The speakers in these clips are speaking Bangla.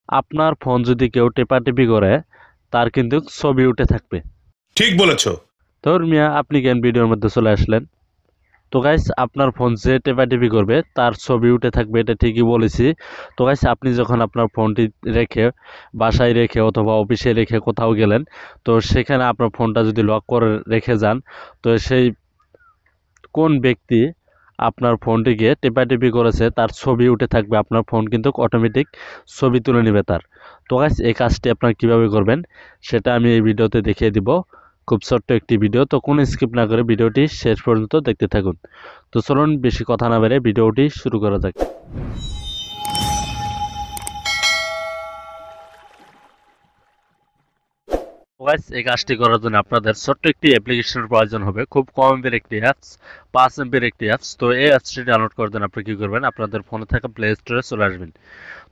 আপনার ফোন যদি কেউ টেপাটেপি করে তার কিন্তু ছবি উঠে থাকবে। ঠিক বলেছো। ধর মিয়া আপনি কেন ভিডিওর মধ্যে চলে আসলেন? তো গাইস আপনার ফোন যে টেপাটেপি করবে তার ছবি উঠে থাকবে, এটা ঠিকই বলেছি। তো গাইস আপনি যখন আপনার ফোনটি রেখে বাসায় রেখে অথবা অফিসে রেখে কোথাও গেলেন, তো সেখানে আপনার ফোনটা যদি লক করে রেখে যান, তো সেই কোন ব্যক্তি আপনার ফোনটিকে টেপাটেপি করেছে তার ছবি উঠে থাকবে। আপনার ফোন কিন্তু অটোমেটিক ছবি তুলে নেবে তার। তো গাইস এই কাজটি আপনারা কিভাবে করবেন সেটা আমি এই ভিডিওতে দেখিয়ে দিব। খুব ছোট্ট একটি ভিডিও, তো কোনো স্কিপ না করে ভিডিওটি শেষ পর্যন্ত দেখতে থাকুন। তো চলুন বেশি কথা না বেড়ে ভিডিওটি শুরু করা যাক। গাইস এই কাজটি করার জন্য আপনাদের ছোট্ট একটি অ্যাপ্লিকেশনের প্রয়োজন হবে, খুব কম এমবির একটি অ্যাপস, 5 MB একটি অ্যাপস। তো এই অ্যাপসটি ডাউনলোড করার জন্য আপনি কি করবেন, আপনাদের ফোনে থাকা প্লে স্টোরে চলে আসবেন।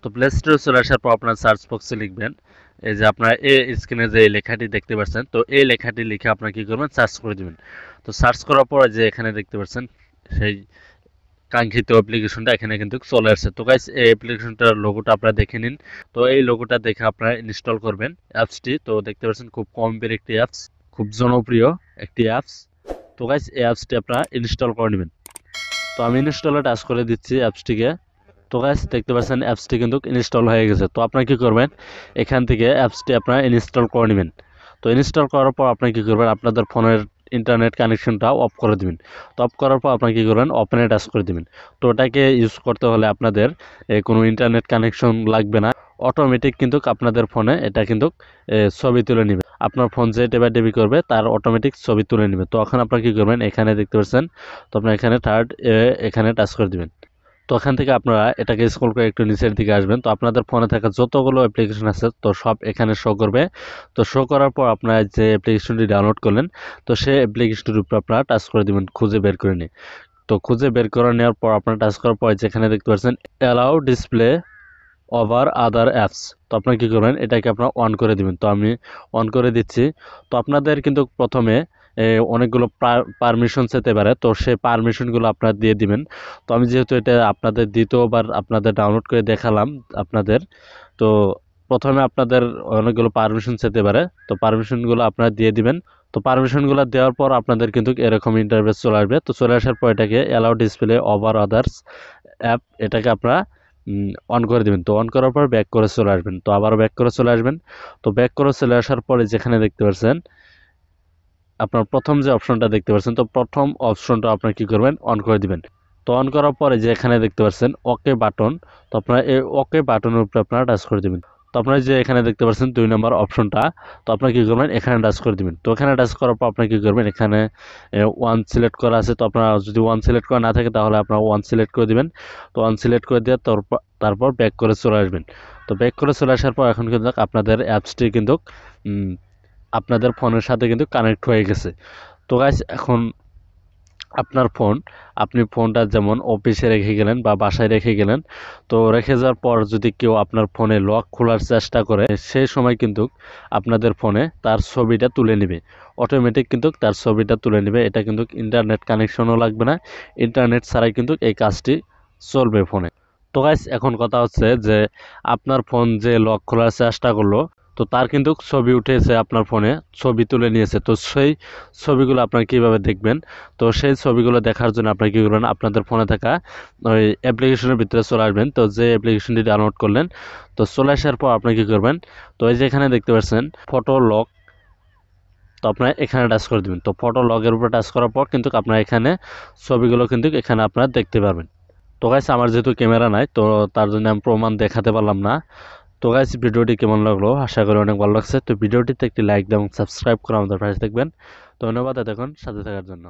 তো প্লে স্টোরে চলে আসার পর আপনার সার্চ বক্সে লিখবেন, এই যে আপনার এই স্ক্রিনে যে লেখাটি দেখতে পাচ্ছেন, তো এই লেখাটি লিখে আপনার কি করবেন, সার্চ করে দিবেন। তো সার্চ করার পর যে এখানে দেখতে পাচ্ছেন সেই কাঙ্ক্ষিত অ্যাপ্লিকেশনটা এখানে কিন্তু চলে আসছে। তো গাইস এই অ্যাপ্লিকেশনটার লোগোটা আপনারা দেখে নিন। তো এই লোগোটা দেখে আপনারা ইনস্টল করবেন অ্যাপসটি। তো দেখতে পাচ্ছেন খুব কম এমবির একটি অ্যাপস, খুব জনপ্রিয় একটি অ্যাপস। তো গাইস এই অ্যাপসটি আপনারা ইনস্টল করে নেবেন। তো আমি ইনস্টলে টাচ করে দিচ্ছি অ্যাপসটিকে। তো গাইস দেখতে পাচ্ছেন অ্যাপসটি কিন্তু ইনস্টল হয়ে গেছে। তো আপনারা কি করবেন, এখান থেকে অ্যাপসটি আপনারা ইনস্টল করে নেবেন। তো ইনস্টল করার পর আপনি কি করবেন, আপনাদের ফোনের ইন্টারনেট কানেকশনটা অফ করে দিবেন। তো অফ করার পর আপনি কি করবেন, ওপেনে টাচ করে দিবেন। তো ওটাকে ইউজ করতে হলে আপনাদের কোনো ইন্টারনেট কানেকশন লাগবে না, অটোমেটিক কিন্তু আপনাদের ফোনে এটা কিন্তু ছবি তুলে নেবে। আপনার ফোন যে টেপাটেপি করবে তার অটোমেটিক ছবি তুলে নেবে। তো এখন আপনারা কি করবেন, এখানে দেখতে পাচ্ছেন, তো আপনার এখানে থার্ড এখানে টাচ করে দিবেন। তো ওখান থেকে আপনারা এটাকে স্ক্রল করে একটু নিচের দিকে আসবেন। তো আপনাদের ফোনে থাকা যতগুলো অ্যাপ্লিকেশন আছে তো সব এখানে শো করবে। তো শো করার পর আপনারা যে অ্যাপ্লিকেশনটি ডাউনলোড করলেন, তো সেই অ্যাপ্লিকেশনটির উপর আপনারা টাচ করে দিবেন, খুঁজে বের করে নিয়ে। তো খুঁজে বের করে নেওয়ার পর আপনারা টাচ করার পর যেখানে দেখতে পাচ্ছেন অ্যালাউ ডিসপ্লে ওভার আদার অ্যাপস, তো আপনারা কি করবেন, এটাকে আপনারা অন করে দিবেন। তো আমি অন করে দিচ্ছি। তো আপনাদের কিন্তু প্রথমে অনেকগুলো পারমিশন যেতে পারে, তো সেই পারমিশনগুলো আপনারা দিয়ে দিবেন। তো আমি যেহেতু এটা আপনাদের দ্বিতীয়বার আপনাদের ডাউনলোড করে দেখালাম আপনাদের, তো প্রথমে আপনাদের অনেকগুলো পারমিশন যেতে পারে, তো পারমিশনগুলো আপনারা দিয়ে দিবেন। তো পারমিশনগুলো দেওয়ার পর আপনাদের কিন্তু এরকম ইন্টারফেস চলে আসবে। তো চলে আসার পর এটাকে allow display over others app, এটাকে আপনারা অন করে দিবেন। তো অন করার পর ব্যাক করে চলে আসবেন। তো আবার ব্যাক করে চলে আসবেন। তো ব্যাক করে চলে আসার পরে যেখানে দেখতে পাচ্ছেন আপনার প্রথম যে অপশনটা দেখতে পাচ্ছেন, তো প্রথম অপশনটা আপনার কি করবেন, অন করে দিবেন। তো অন করার পরে যে এখানে দেখতে পাচ্ছেন ওকে বাটন, তো আপনারা এই ওকে বাটনের উপরে আপনারা টাচ করে দিবেন। তো আপনারা যে এখানে দেখতে পাচ্ছেন 2 নম্বর অপশনটা, তো আপনারা কি করবেন, এখানে টাচ করে দিবেন। তো এখানে টাচ করার পর আপনারা কি করবেন, এখানে ওয়ান সিলেক্ট করা আছে, তো আপনারা যদি ওয়ান সিলেক্ট করা না থাকে তাহলে আপনারা ওয়ান সিলেক্ট করে দিবেন। তো ওয়ান সিলেক্ট করে দিয়ে তারপর ব্যাক করে চলে আসবেন। তো ব্যাক করে চলে আসার পর এখন কিন্তু আপনাদের অ্যাপসটি কিন্তু আপনাদের ফোনের সাথে কিন্তু কানেক্ট হয়ে গেছে। তো গাইস এখন আপনার ফোন, আপনি ফোনটা যেমন অফিসে রেখে গেলেন বা বাসায় রেখে গেলেন, তো রেখে যাওয়ার পর যদি কেউ আপনার ফোনে লক খোলার চেষ্টা করে, সেই সময় কিন্তু আপনাদের ফোনে তার ছবিটা তুলে নেবে, অটোমেটিক কিন্তু তার ছবিটা তুলে নেবে। এটা কিন্তু ইন্টারনেট কানেকশনও লাগবে না, ইন্টারনেট ছাড়াই কিন্তু এই কাজটি চলবে ফোনে। তো গাইস এখন কথা হচ্ছে যে আপনার ফোন যে লক খোলার চেষ্টা করলো, তো তার কিন্তু ছবি উঠেছে আপনার ফোনে, ছবি তুলে নিয়েছে। তো সেই ছবিগুলো আপনারা কিভাবে দেখবেন, তো সেই ছবিগুলো দেখার জন্য আপনারা কি করবেন, আপনাদের ফোনে থাকা ওই অ্যাপ্লিকেশনের ভিতরে চলে আসবেন। তো যে অ্যাপ্লিকেশনটি ডাউনলোড করলেন, তো চলে আসার পর আপনি কি করবেন, তো এই যে এখানে দেখতে পাচ্ছেন ফটো লক, তো আপনারা এখানে টাচ করে দিবেন। তো ফটো লগের উপর টাচ করার পর কিন্তু আপনারা এখানে ছবিগুলো কিন্তু এখানে আপনারা দেখতে পারবেন। তো গাইস আমার যেহেতু ক্যামেরা নাই, তো তার জন্য আমি প্রমাণ দেখাতে পারলাম না। তো গাইস ভিডিওটি কেমন লাগলো, আশা করি অনেক ভালো লাগছে। তো ভিডিওটিতে একটি লাইক এবং সাবস্ক্রাইব করে আমাদের পাশে থাকবেন। ধন্যবাদ এতক্ষণ সাথে থাকার জন্য।